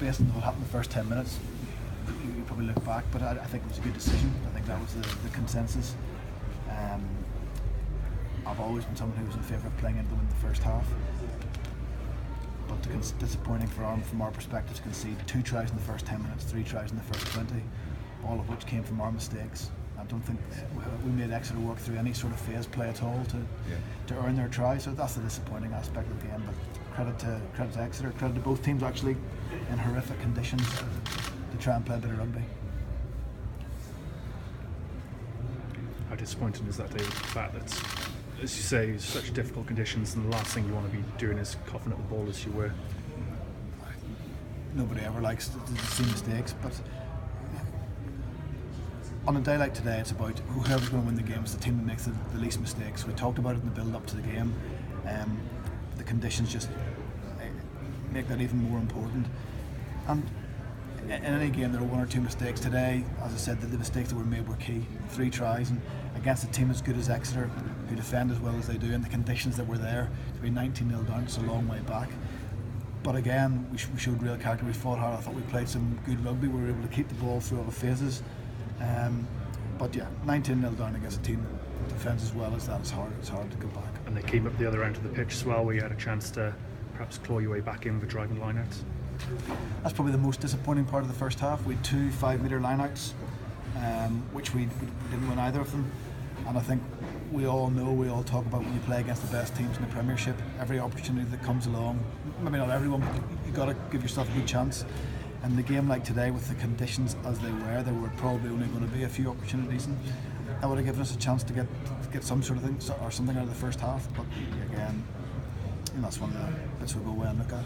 based on what happened in the first 10 minutes, you probably look back, but I think it was a good decision. I think that was the consensus. I've always been someone who was in favour of playing into win the first half, but disappointing from our perspective to concede 2 tries in the first 10 minutes, 3 tries in the first 20, all of which came from our mistakes. I don't think we made Exeter work through any sort of phase play at all to earn their try, so that's the disappointing aspect of the game. But credit to Exeter, credit to both teams actually in horrific conditions to try and play a bit of rugby. How disappointing is that, David, the fact that, as you say, such difficult conditions, and the last thing you want to be doing is coughing at the ball as you were? Nobody ever likes to see mistakes, but on a day like today, it's about whoever's going to win the game is the team that makes the least mistakes. We talked about it in the build-up to the game. The conditions just make that even more important. And in any game, there are 1 or 2 mistakes. Today, as I said, the mistakes that were made were key. 3 tries, and against a team as good as Exeter, who defend as well as they do, and the conditions that were there, to be 19-0 down, it's a long way back. But again, we showed real character. We fought hard. I thought we played some good rugby. We were able to keep the ball through all the phases. But yeah, 19-0 down against a team that defends as well as that, it's hard to go back. And they came up the other end of the pitch as well, where you had a chance to perhaps claw your way back in with driving lineouts. That's probably the most disappointing part of the first half. We had 2 5-metre lineouts, which we didn't win either of them. And I think we all talk about when you play against the best teams in the Premiership, every opportunity that comes along, maybe not everyone, but you've got to give yourself a good chance. And the game like today, with the conditions as they were, there were probably only going to be a few opportunities, and that would have given us a chance to get some sort of thing or something out of the first half. But again, that's one of the bits we'll go away and look at.